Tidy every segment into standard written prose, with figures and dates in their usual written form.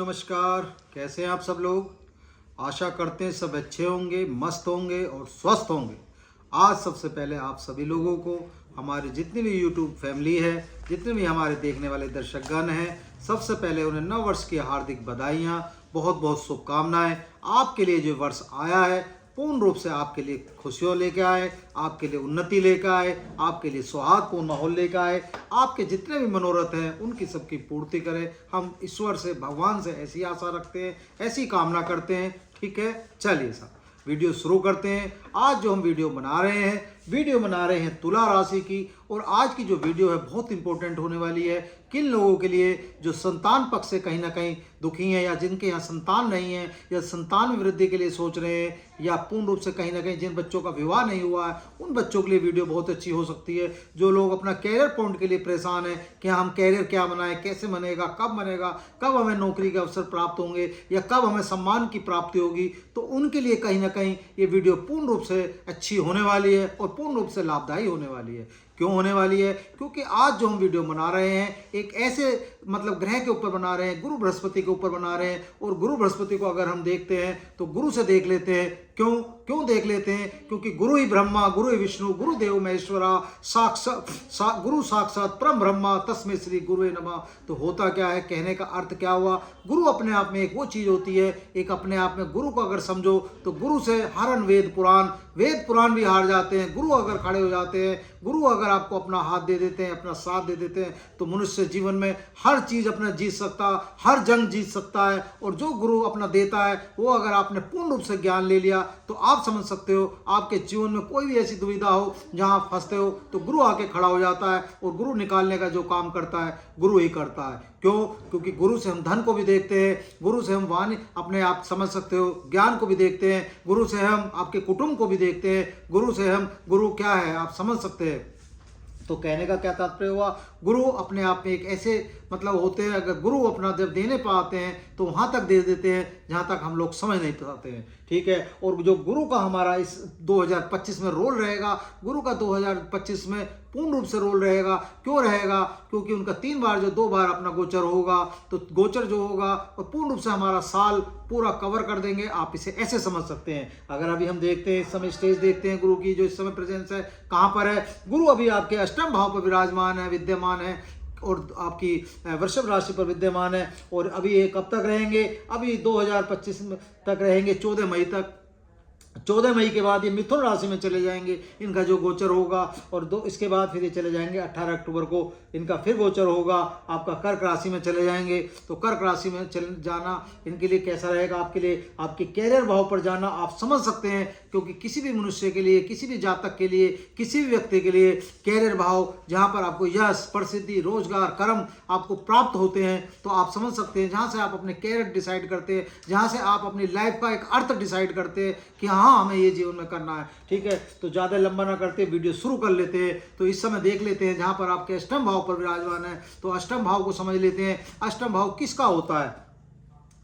नमस्कार। कैसे हैं आप सब लोग। आशा करते हैं सब अच्छे होंगे, मस्त होंगे और स्वस्थ होंगे। आज सबसे पहले आप सभी लोगों को, हमारे जितनी भी यूट्यूब फैमिली है, जितने भी हमारे देखने वाले दर्शकगण हैं, सबसे पहले उन्हें नव वर्ष की हार्दिक बधाइयाँ, बहुत बहुत शुभकामनाएं। आपके लिए जो वर्ष आया है पूर्ण रूप से आपके लिए खुशियों लेकर आए, आपके लिए उन्नति लेकर आए, आपके लिए सौहार्दपूर्ण माहौल लेकर आए। आपके जितने भी मनोरथ हैं उनकी सबकी पूर्ति करें। हम ईश्वर से, भगवान से ऐसी आशा रखते हैं, ऐसी कामना करते हैं। ठीक है, चलिए साहब वीडियो शुरू करते हैं। आज जो हम वीडियो बना रहे हैं तुला राशि की। और आज की जो वीडियो है बहुत इंपॉर्टेंट होने वाली है किन लोगों के लिए जो संतान पक्ष से कहीं ना कहीं दुखी हैं, या जिनके यहाँ संतान नहीं है, या संतान वृद्धि के लिए सोच रहे हैं, या पूर्ण रूप से कहीं ना कहीं जिन बच्चों का विवाह नहीं हुआ है, उन बच्चों के लिए वीडियो बहुत अच्छी हो सकती है। जो लोग अपना कैरियर पॉइंट के लिए परेशान है कि हम कैरियर क्या बनाएं, कैसे बनेगा, कब हमें नौकरी के अवसर प्राप्त होंगे, या कब हमें सम्मान की प्राप्ति होगी, तो उनके लिए कहीं ना कहीं ये वीडियो पूर्ण रूप से अच्छी होने वाली है और पूर्ण रूप से लाभदायी होने वाली है। क्यों होने वाली है? क्योंकि आज जो हम वीडियो बना रहे हैं एक ऐसे ग्रह के ऊपर बना रहे हैं, गुरु बृहस्पति के ऊपर बना रहे हैं। और गुरु बृहस्पति को अगर हम देखते हैं तो गुरु से देख लेते हैं। क्यों देख लेते हैं? क्योंकि गुरु ही ब्रह्मा, गुरु ही विष्णु, गुरु देव महेश्वरा, गुरु साक्षात परम ब्रह्मा, तस्मै श्री गुरुवे नमः। तो होता क्या है, कहने का अर्थ क्या हुआ? गुरु अपने आप में एक वो चीज होती है, एक अपने आप में गुरु को अगर समझो तो गुरु से हरन वेद पुराण भी हार जाते हैं। गुरु अगर खड़े हो जाते हैं, गुरु अगर आपको अपना हाथ दे देते हैं, अपना साथ दे देते हैं, तो मनुष्य जीवन में हर चीज अपना जीत सकता, हर जंग जीत सकता है। और जो गुरु अपना देता है वो अगर आपने पूर्ण रूप से ज्ञान ले लिया तो आप समझ सकते हो, आपके जीवन में कोई भी ऐसी दुविधा हो जहां आप फंसते हो तो गुरु आके खड़ा हो जाता है। और गुरु निकालने का जो काम करता है गुरु ही करता है। क्यों? क्योंकि गुरु से हम धन को भी देखते हैं, गुरु से हम वाणी अपने आप समझ सकते हो ज्ञान को भी देखते हैं, गुरु से हम आपके कुटुंब को भी देखते हैं, गुरु क्या है आप समझ सकते हैं। तो कहने का क्या तात्पर्य हुआ? गुरु अपने आप में एक ऐसे होते हैं, अगर गुरु अपना जब देने पाते हैं तो वहाँ तक दे देते हैं जहाँ तक हम लोग समझ नहीं पाते हैं। ठीक है। और जो गुरु का हमारा इस 2025 में रोल रहेगा, गुरु का 2025 में पूर्ण रूप से रोल रहेगा। क्यों रहेगा? क्योंकि उनका 3 बार जो 2 बार अपना गोचर होगा, तो गोचर जो होगा और पूर्ण रूप से हमारा साल पूरा कवर कर देंगे। आप इसे ऐसे समझ सकते हैं। अगर अभी हम देखते हैं, इस समय स्टेज देखते हैं गुरु की जो इस समय प्रेजेंस है, कहाँ पर है? गुरु अभी आपके अष्टम भाव पर विराजमान है, विद्यमान है, और आपकी वृषभ राशि पर विद्यमान है। और अभी ये कब तक रहेंगे? अभी 2025 तक रहेंगे, 14 मई तक। 14 मई के बाद ये मिथुन राशि में चले जाएंगे, इनका जो गोचर होगा। और इसके बाद फिर ये चले जाएंगे 18 अक्टूबर को इनका फिर गोचर होगा, आपका कर्क राशि में चले जाएंगे। तो कर्क राशि में जाना इनके लिए कैसा रहेगा? आपके लिए आपके कैरियर भाव पर जाना आप समझ सकते हैं। क्योंकि किसी भी मनुष्य के लिए, किसी भी जातक के लिए, किसी भी व्यक्ति के लिए कैरियर भाव जहाँ पर आपको यश, प्रसिद्धि, रोजगार, कर्म आपको प्राप्त होते हैं, तो आप समझ सकते हैं जहाँ से आप अपने कैरियर डिसाइड करते हैं, जहाँ से आप अपनी लाइफ का एक अर्थ डिसाइड करते हैं कि हाँ हमें ये जीवन में करना है। ठीक है। तो ज़्यादा लंबा ना करते वीडियो शुरू कर लेते हैं। तो इस समय देख लेते हैं जहाँ पर आपके अष्टम भाव पर विराजमान है, तो अष्टम भाव को समझ लेते हैं। अष्टम भाव किसका होता है?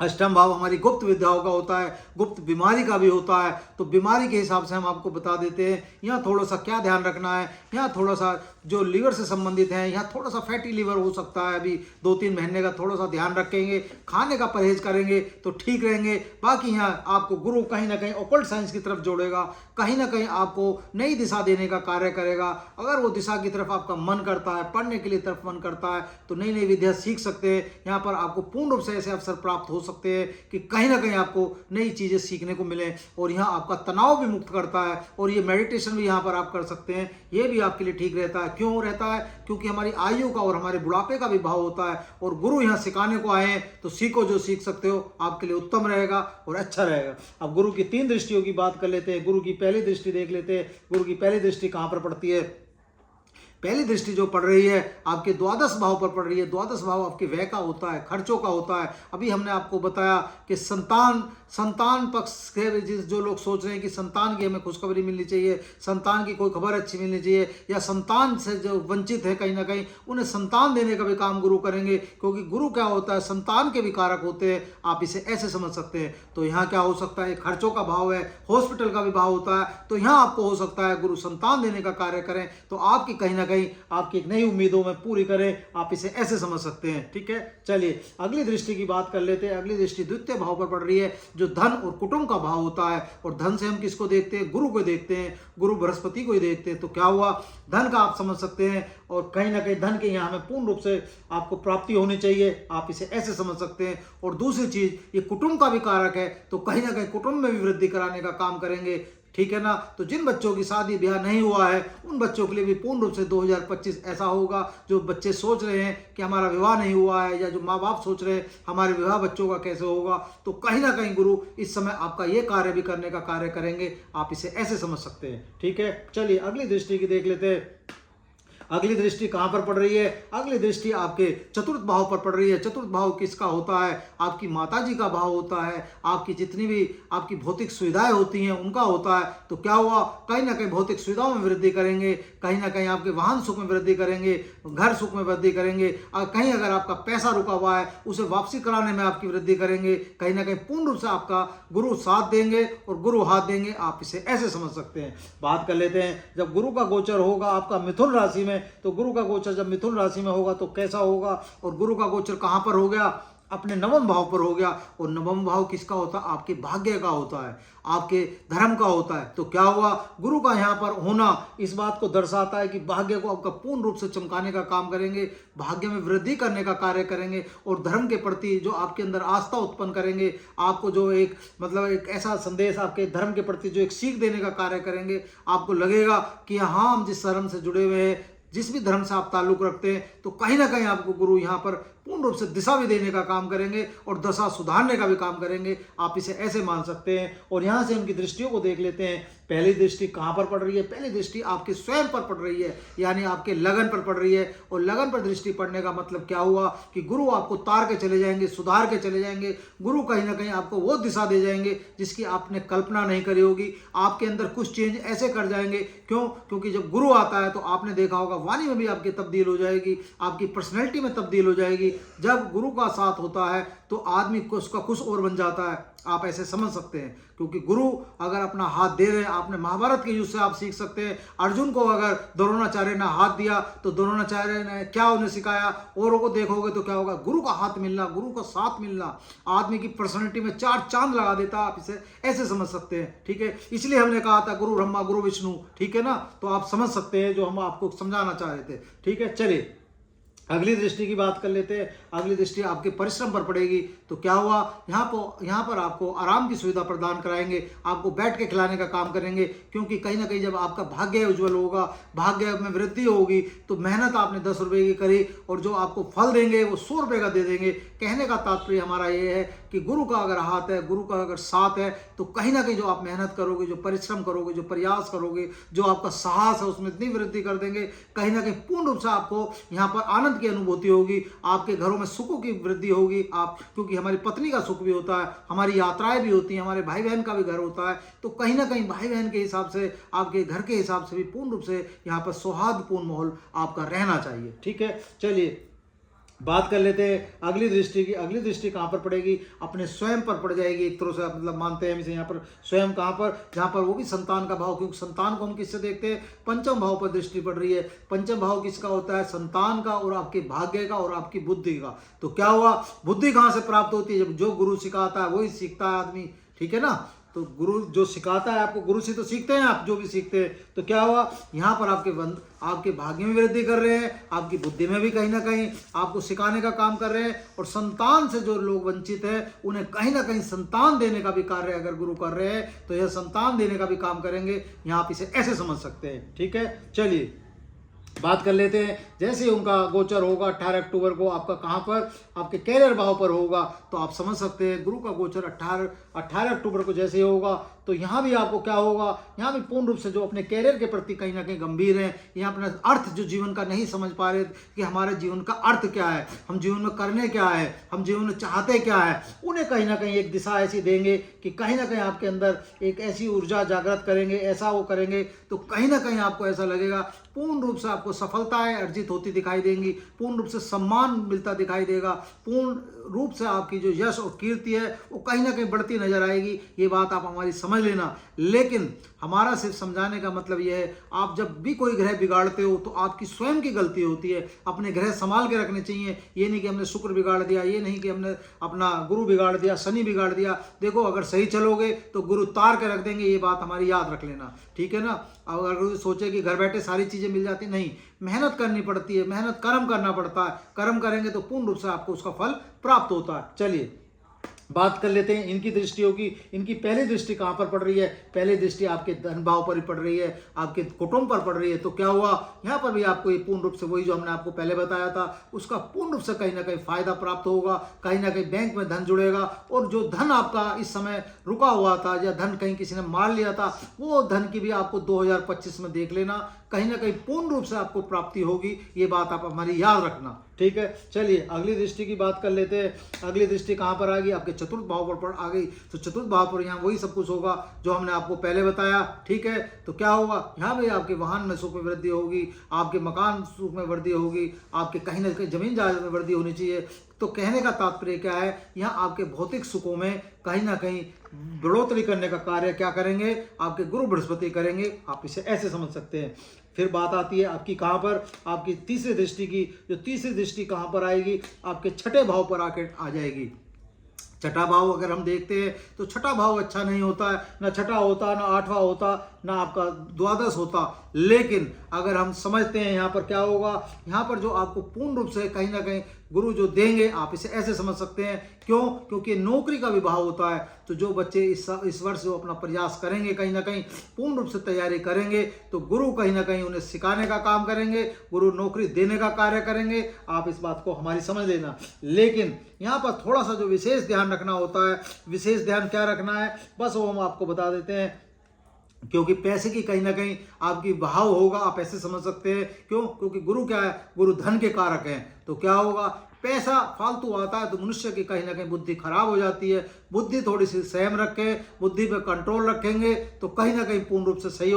अष्टम भाव हमारी गुप्त विद्याओं का होता है, गुप्त बीमारी का भी होता है। तो बीमारी के हिसाब से हम आपको बता देते हैं। यहाँ थोड़ा सा क्या ध्यान रखना है, यहाँ थोड़ा सा जो लीवर से संबंधित है, यहाँ थोड़ा सा फैटी लीवर हो सकता है। अभी 2-3 महीने का थोड़ा सा ध्यान रखेंगे, खाने का परहेज करेंगे तो ठीक रहेंगे। बाकी यहाँ आपको गुरु कहीं ना कहीं ऑकल्ट साइंस की तरफ जोड़ेगा, कहीं ना कहीं आपको नई दिशा देने का कार्य करेगा। अगर वो दिशा की तरफ आपका मन करता है, पढ़ने के लिए तरफ मन करता है, तो नई नई विद्या सीख सकते हैं। यहाँ पर आपको पूर्ण रूप से ऐसे अवसर प्राप्त हो सकते हैं कि कहीं ना कहीं आपको नई चीजें सीखने को मिले। और यहाँ आपका तनाव भी मुक्त करता है, और ये मेडिटेशन भी यहाँ पर आप कर सकते हैं, ये भी आपके लिए ठीक रहता है। क्यों रहता है? क्योंकि हमारी आयु का और हमारे बुढ़ापे का भी भाव होता है। और गुरु यहाँ सिखाने को आए हैं, तो सीखो, जो सीख सकते हो आपके लिए उत्तम रहेगा और अच्छा रहेगा। अब गुरु की 3 दृष्टियों की बात कर लेते हैं। गुरु की पहली दृष्टि देख लेते हैं। गुरु की पहली दृष्टि कहाँ पर पड़ती है? पहली दृष्टि जो पड़ रही है आपके द्वादश भाव पर पड़ रही है। द्वादश भाव आपके व्यय का होता है, खर्चों का होता है। अभी हमने आपको बताया कि संतान पक्ष के जो लोग सोच रहे हैं कि संतान की हमें खुशखबरी मिलनी चाहिए, संतान की कोई खबर अच्छी मिलनी चाहिए, या संतान से जो वंचित है कहीं ना कहीं उन्हें संतान देने का भी काम गुरु करेंगे। क्योंकि गुरु क्या होता है? संतान के भी कारक होते हैं। आप इसे ऐसे समझ सकते हैं। तो यहाँ क्या हो सकता है? खर्चों का भाव है, हॉस्पिटल का भी भाव होता है। तो यहाँ आपको हो सकता है गुरु संतान देने का कार्य करें, तो आपकी कहीं ना कहीं आपकी एक नई उम्मीदों में पूरी करें, आप इसे ऐसे समझ सकते हैं। ठीक है, चलिए अगली दृष्टि की बात कर लेते हैं। अगली दृष्टि द्वितीय भाव पर पड़ रही है, जो धन और कुटुंब का भाव होता है। और धन से हम किसको देखते हैं? गुरु को देखते हैं, गुरु बृहस्पति को ही देखते हैं। तो क्या हुआ, धन का आप समझ सकते हैं, और कहीं ना कहीं धन के यहाँ हमें पूर्ण रूप से आपको प्राप्ति होनी चाहिए, आप इसे ऐसे समझ सकते हैं। और दूसरी चीज, ये कुटुंब का भी कारक है, तो कहीं ना कहीं कुटुंब में भी वृद्धि कराने का काम करेंगे। ठीक है ना। तो जिन बच्चों की शादी ब्याह नहीं हुआ है, उन बच्चों के लिए भी पूर्ण रूप से 2025 ऐसा होगा। जो बच्चे सोच रहे हैं कि हमारा विवाह नहीं हुआ है, या जो माँ बाप सोच रहे हैं हमारे विवाह बच्चों का कैसे होगा, तो कहीं ना कहीं गुरु इस समय आपका ये कार्य भी करने का कार्य करेंगे, आप इसे ऐसे समझ सकते हैं। ठीक है, चलिए अगली दृष्टि की देख लेते हैं। अगली दृष्टि कहां पर पड़ रही है? अगली दृष्टि आपके चतुर्थ भाव पर पड़ रही है। चतुर्थ भाव किसका होता है? आपकी माता जी का भाव होता है, आपकी जितनी भी आपकी भौतिक सुविधाएं होती हैं उनका होता है। तो क्या हुआ, कहीं ना कहीं भौतिक सुविधाओं में वृद्धि करेंगे, कहीं ना कहीं आपके वाहन सुख में वृद्धि करेंगे, घर सुख में वृद्धि करेंगे, और कहीं अगर आपका पैसा रुका हुआ है उसे वापसी कराने में आपकी वृद्धि करेंगे। कहीं ना कहीं पूर्ण रूप से आपका गुरु साथ देंगे और गुरु हाथ देंगे, आप इसे ऐसे समझ सकते हैं। बात कर लेते हैं, जब गुरु का गोचर होगा आपका मिथुन राशि में, तो गुरु का गोचर जब मिथुन राशि में होगा तो कैसा होगा? और गुरु का गोचर कहां पर हो गया? अपने नवम भाव पर हो गया। और नवम भाव किसका होता है? आपके भाग्य का होता है, आपके धर्म का होता है। तो क्या हुआ, गुरु का यहाँ पर होना इस बात को दर्शाता है कि भाग्य को आपका पूर्ण रूप से चमकाने का काम करेंगे, भाग्य में वृद्धि करने का कार्य करेंगे, और धर्म के प्रति जो आपके अंदर आस्था उत्पन्न करेंगे, आपको जो एक मतलब एक ऐसा संदेश आपके धर्म के प्रति जो एक सीख देने का कार्य करेंगे। आपको लगेगा कि हाँ, हम जिस धर्म से जुड़े हुए हैं, जिस भी धर्म से आप ताल्लुक रखते हैं, तो कहीं ना कहीं आपको गुरु यहाँ पर पूर्ण रूप से दिशा भी देने का काम करेंगे और दशा सुधारने का भी काम करेंगे, आप इसे ऐसे मान सकते हैं। और यहाँ से उनकी दृष्टियों को देख लेते हैं। पहली दृष्टि कहाँ पर पड़ रही है? पहली दृष्टि आपके स्वयं पर पड़ रही है, यानी आपके लगन पर पड़ रही है। और लगन पर दृष्टि पड़ने का मतलब क्या हुआ कि गुरु आपको तार के चले जाएंगे, सुधार के चले जाएंगे। गुरु कहीं ना कहीं आपको वो दिशा दे जाएंगे जिसकी आपने कल्पना नहीं करी होगी। आपके अंदर कुछ चेंज ऐसे कर जाएंगे। क्यों? क्योंकि जब गुरु आता है तो आपने देखा होगा वाणी में भी आपकी तब्दील हो जाएगी, आपकी पर्सनैलिटी में तब्दील हो जाएगी। जब गुरु का साथ होता है तो आदमी उसका कुछ और बन जाता है, आप ऐसे समझ सकते हैं। क्योंकि गुरु अगर अपना हाथ दे रहे हैं, आपने महाभारत के युद्ध से आप सीख सकते हैं। अर्जुन को अगर द्रोणाचार्य ने हाथ दिया तो द्रोणाचार्य ने क्या उन्हें सिखाया, औरों को देखोगे तो क्या होगा? गुरु का हाथ मिलना, गुरु का साथ मिलना आदमी की पर्सनैलिटी में 4 चांद लगा देता है, आप इसे ऐसे समझ सकते हैं। ठीक है, इसलिए हमने कहा था गुरु ब्रह्मा गुरु विष्णु। ठीक है ना, तो आप समझ सकते हैं जो हम आपको समझाना चाह रहे थे। ठीक है, चलिए अगली दृष्टि की बात कर लेते हैं। अगली दृष्टि आपके परिश्रम पर पड़ेगी। तो क्या हुआ, यहाँ पर आपको आराम की सुविधा प्रदान कराएंगे, आपको बैठ के खिलाने का काम करेंगे। क्योंकि कहीं ना कहीं जब आपका भाग्य उज्जवल होगा, भाग्य में वृद्धि होगी, तो मेहनत आपने 10 रुपये की करी और जो आपको फल देंगे वो 100 रुपये का दे देंगे। कहने का तात्पर्य हमारा ये है कि गुरु का अगर हाथ है, गुरु का अगर साथ है, तो कहीं ना कहीं जो आप मेहनत करोगे, जो परिश्रम करोगे, जो प्रयास करोगे, जो आपका साहस है, उसमें इतनी वृद्धि कर देंगे। कहीं ना कहीं पूर्ण रूप से आपको यहाँ पर आनंद की अनुभूति होगी, आपके घरों में सुखों की वृद्धि होगी। आप क्योंकि हमारी पत्नी का सुख भी होता है, हमारी यात्राएं भी होती हैं, हमारे भाई बहन का भी घर होता है। तो कहीं ना कहीं भाई बहन के हिसाब से, आपके घर के हिसाब से भी पूर्ण रूप से यहाँ पर सौहार्दपूर्ण माहौल आपका रहना चाहिए। ठीक है, चलिए बात कर लेते हैं अगली दृष्टि की। अगली दृष्टि कहाँ पर पड़ेगी? अपने स्वयं पर पड़ जाएगी एक तरह से, मतलब मानते हैं हम इसे। यहाँ पर स्वयं कहाँ पर? जहाँ पर वो भी संतान का भाव, क्योंकि संतान को हम किससे देखते हैं? पंचम भाव पर दृष्टि पड़ रही है। पंचम भाव किसका होता है? संतान का और आपके भाग्य का और आपकी बुद्धि का। तो क्या हुआ, बुद्धि कहाँ से प्राप्त होती है? जब जो गुरु सिखाता है वही सीखता है आदमी। ठीक है ना, तो गुरु जो सिखाता है आपको, गुरु से तो सीखते हैं आप जो भी सीखते हैं। तो क्या हुआ, यहाँ पर आपके भाग्य में वृद्धि कर रहे हैं, आपकी बुद्धि में भी कहीं ना कहीं आपको सिखाने का काम कर रहे हैं। और संतान से जो लोग वंचित हैं उन्हें कहीं ना कहीं संतान देने का भी कार्य अगर गुरु कर रहे हैं तो यह संतान देने का भी काम करेंगे। यहाँ आप इसे ऐसे समझ सकते हैं। ठीक है, चलिए बात कर लेते हैं। जैसे ही उनका गोचर होगा 18 अक्टूबर को, आपका कहाँ पर? आपके कैरियर भाव पर होगा। तो आप समझ सकते हैं गुरु का गोचर 18 अक्टूबर को जैसे ही होगा, तो यहाँ भी आपको क्या होगा, यहाँ भी पूर्ण रूप से जो अपने कैरियर के प्रति कहीं ना कहीं गंभीर हैं, यहाँ अपना अर्थ जो जीवन का नहीं समझ पा रहे कि हमारे जीवन का अर्थ क्या है, हम जीवन में करने क्या है, हम जीवन में चाहते क्या है, उन्हें कहीं ना कहीं एक दिशा ऐसी देंगे कि कहीं ना कहीं आपके अंदर एक ऐसी ऊर्जा जागृत करेंगे, ऐसा वो करेंगे। तो कहीं ना कहीं आपको ऐसा लगेगा, पूर्ण रूप से आपको सफलताएं अर्जित होती दिखाई देंगी, पूर्ण रूप से सम्मान मिलता दिखाई देगा, पूर्ण रूप से आपकी जो यश और कीर्ति है वो कहीं ना कहीं बढ़ती नजर आएगी। ये बात आप हमारी समझ लेना। लेकिन हमारा सिर्फ समझाने का मतलब यह है, आप जब भी कोई ग्रह बिगाड़ते हो तो आपकी स्वयं की गलती होती है। अपने ग्रह संभाल के रखने चाहिए। ये नहीं कि हमने शुक्र बिगाड़ दिया, ये नहीं कि हमने अपना गुरु बिगाड़ दिया, शनि बिगाड़ दिया। देखो, अगर सही चलोगे तो गुरु तार के रख देंगे, ये बात हमारी याद रख लेना, ठीक है ना। अगर सोचे कि घर बैठे सारी चीजें मिल जाती, नहीं, मेहनत करनी पड़ती है, मेहनत कर्म करना पड़ता है। कर्म करेंगे तो पूर्ण रूप से आपको उसका फल प्राप्त होता है। चलिए बात कर लेते हैं इनकी दृष्टियों की। इनकी पहली दृष्टि कहाँ पर पड़ रही है? पहली दृष्टि आपके धन भाव पर ही पड़ रही है, आपके कुटुंब पर पड़ रही है। तो क्या हुआ, यहाँ पर भी आपको ये पूर्ण रूप से वही जो हमने आपको पहले बताया था उसका पूर्ण रूप से कहीं ना कहीं फायदा प्राप्त होगा। कहीं ना कहीं बैंक में धन जुड़ेगा, और जो धन आपका इस समय रुका हुआ था या धन कहीं किसी ने मार लिया था, वो धन की भी आपको 2025 में देख लेना, कहीं ना कहीं पूर्ण रूप से आपको प्राप्ति होगी। ये बात आप हमारी याद रखना, ठीक है। चलिए अगली दृष्टि की बात कर लेते हैं। अगली दृष्टि कहाँ पर आ गई? आपके चतुर्थ भाव पर आ गई। तो चतुर्थ भाव पर यहाँ वही सब कुछ होगा जो हमने आपको पहले बताया, ठीक है। तो क्या होगा, यहाँ भी आपके वाहन में सुख में वृद्धि होगी, आपके मकान सुख में वृद्धि होगी, आपके कहीं ना कहीं जमीन जायदाद में वृद्धि होनी चाहिए। तो कहने का तात्पर्य क्या है, यहाँ आपके भौतिक सुखों में कहीं ना कहीं बढ़ोतरी करने का कार्य क्या करेंगे? आपके गुरु बृहस्पति करेंगे। आप इसे ऐसे समझ सकते हैं। फिर बात आती है आपकी कहाँ पर? आपकी तीसरी दृष्टि की। जो तीसरी दृष्टि कहाँ पर आएगी? आपके छठे भाव पर आके आ जाएगी। छठा भाव अगर हम देखते हैं तो छठा भाव अच्छा नहीं होता है, ना छठा होता, ना आठवां होता, ना आपका द्वादश होता। लेकिन अगर हम समझते हैं यहाँ पर क्या होगा, यहाँ पर जो आपको पूर्ण रूप से कहीं ना कहीं गुरु जो देंगे, आप इसे ऐसे समझ सकते हैं। क्यों? क्योंकि नौकरी का भी भाव होता है। तो जो बच्चे इस वर्ष जो अपना प्रयास करेंगे, कहीं ना कहीं पूर्ण रूप से तैयारी करेंगे, तो गुरु कहीं ना कहीं उन्हें सिखाने का काम करेंगे, गुरु नौकरी देने का कार्य करेंगे। आप इस बात को हमारी समझ लेना। लेकिन यहाँ पर थोड़ा सा जो विशेष ध्यान रखना होता है, विशेष ध्यान क्या रखना है, बस वो हम आपको बता देते हैं। क्योंकि पैसे की कहीं ना कहीं आपकी बहाव होगा, आप ऐसे समझ सकते हैं। क्यों? क्योंकि गुरु क्या है? गुरु धन के कारक हैं। तो क्या होगा, पैसा फालतू आता है तो मनुष्य की कहीं ना कहीं बुद्धि खराब हो जाती है। बुद्धि थोड़ी सी संयम रखें, बुद्धि पे कंट्रोल रखेंगे तो कहीं ना कहीं पूर्ण रूप से सही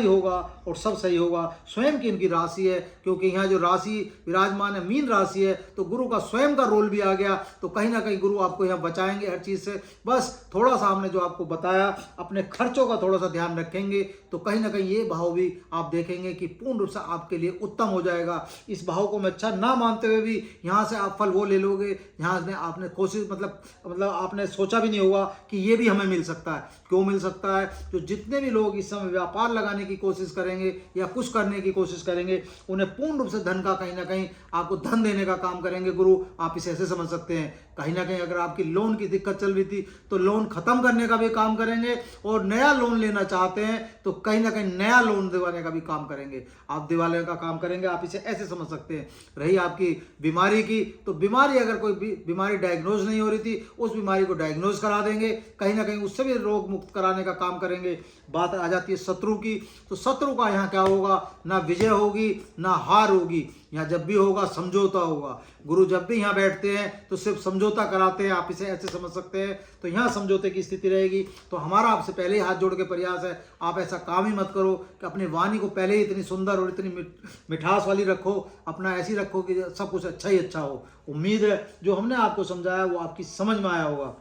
होगा और सब सही होगा। स्वयं की इनकी राशि है, क्योंकि यहाँ जो राशि विराजमान है मीन राशि है, तो गुरु का स्वयं का रोल भी आ गया। तो कहीं ना कहीं गुरु आपको यहाँ बचाएंगे हर चीज़ से। बस थोड़ा सा हमने जो आपको बताया, अपने खर्चों का थोड़ा सा ध्यान रखेंगे तो कहीं ना कहीं ये भाव भी आप देखेंगे कि पूर्ण रूप से आपके लिए उत्तम हो जाएगा। इस भाव को मैं अच्छा ना मानते हुए भी यहाँ से आप फल वो ले लोगे यहाँ से आपने कोशिश मतलब आपने सोचा भी नहीं होगा कि ये भी हमें मिल सकता है। क्यों मिल सकता है? तो जितने भी लोग इस समय व्यापार लगाने की कोशिश करेंगे या कुछ करने की कोशिश करेंगे, उन्हें पूर्ण रूप से धन का कहीं ना कहीं आपको धन देने का काम करेंगे गुरु। आप इसे ऐसे समझ सकते हैं। कहीं ना कहीं अगर आपकी लोन की दिक्कत चल रही थी तो लोन खत्म करने का भी काम करेंगे, और नया लोन लेना चाहते हैं तो कहीं ना कहीं नया लोन दिवाने का भी काम करेंगे। आप दिवाले का काम करेंगे, आप इसे ऐसे समझ सकते हैं। रही आपकी बीमारी की, तो बीमारी अगर कोई बीमारी डायग्नोज नहीं हो रही थी, उस बीमारी को डायग्नोज करा देंगे, कहीं ना कहीं उससे भी रोग मुक्त कराने का काम करेंगे। बात आ जाती है शत्रु की। तो शत्रु का यहाँ क्या होगा, ना विजय होगी ना हार होगी। यहाँ जब भी होगा समझौता होगा। गुरु जब भी यहाँ बैठते हैं तो सिर्फ समझौता कराते हैं। आप इसे ऐसे समझ सकते हैं। तो यहाँ समझौते की स्थिति रहेगी। तो हमारा आपसे पहले ही हाथ जोड़ के प्रयास है, आप ऐसा काम ही मत करो कि अपनी वाणी को पहले ही इतनी सुंदर और इतनी मिठास वाली रखो, अपना ऐसी रखो कि सब कुछ अच्छा ही अच्छा हो। उम्मीद है जो हमने आपको समझाया वो आपकी समझ में आया होगा।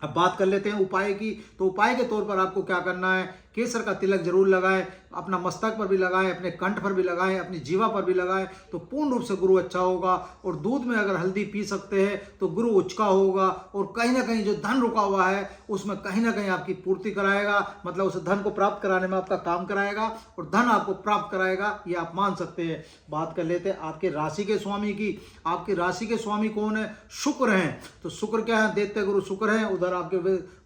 अब बात कर लेते हैं उपाय की। तो उपाय के तौर पर आपको क्या करना है, केसर का तिलक जरूर लगाएं, अपना मस्तक पर भी लगाएं, अपने कंठ पर भी लगाएं, अपनी जीवा पर भी लगाएं, तो पूर्ण रूप से गुरु अच्छा होगा। और दूध में अगर हल्दी पी सकते हैं तो गुरु उचका होगा, और कहीं ना कहीं जो धन रुका हुआ है उसमें कहीं ना कहीं आपकी पूर्ति कराएगा, मतलब उस धन को प्राप्त कराने में आपका काम कराएगा और धन आपको प्राप्त कराएगा, ये आप मान सकते हैं। बात कर लेते हैं आपके राशि के स्वामी की। आपके राशि के स्वामी कौन है? शुक्र हैं। तो शुक्र क्या है? दैत्य गुरु शुक्र हैं, उधर आपके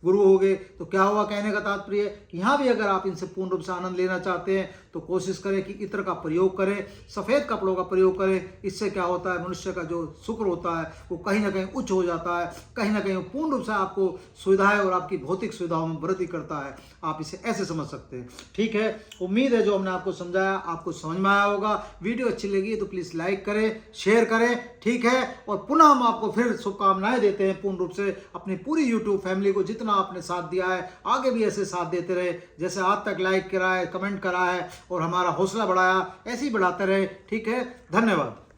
गुरु हो गए। तो क्या हुआ, कहने का तात्पर्य यहाँ भी अगर आप इनसे पूर्ण रूप से आनंद लेना चाहते हैं तो कोशिश करें कि इत्र का प्रयोग करें, सफ़ेद कपड़ों का प्रयोग करें। इससे क्या होता है, मनुष्य का जो शुक्र होता है वो कहीं ना कहीं उच्च हो जाता है, कहीं ना कहीं पूर्ण रूप से आपको सुविधाएं और आपकी भौतिक सुविधाओं में वृद्धि करता है। आप इसे ऐसे समझ सकते हैं। ठीक है, उम्मीद है जो हमने आपको समझाया आपको समझ में आया होगा। वीडियो अच्छी लगी तो प्लीज़ लाइक करें, शेयर करें, ठीक है। और पुनः हम आपको फिर शुभकामनाएं देते हैं पूर्ण रूप से। अपनी पूरी यूट्यूब फैमिली को जितना आपने साथ दिया है आगे भी ऐसे साथ देते रहे, जैसे आज तक लाइक करा है, कमेंट करा है और हमारा हौसला बढ़ाया, ऐसे ही बढ़ाते रहे। ठीक है, धन्यवाद।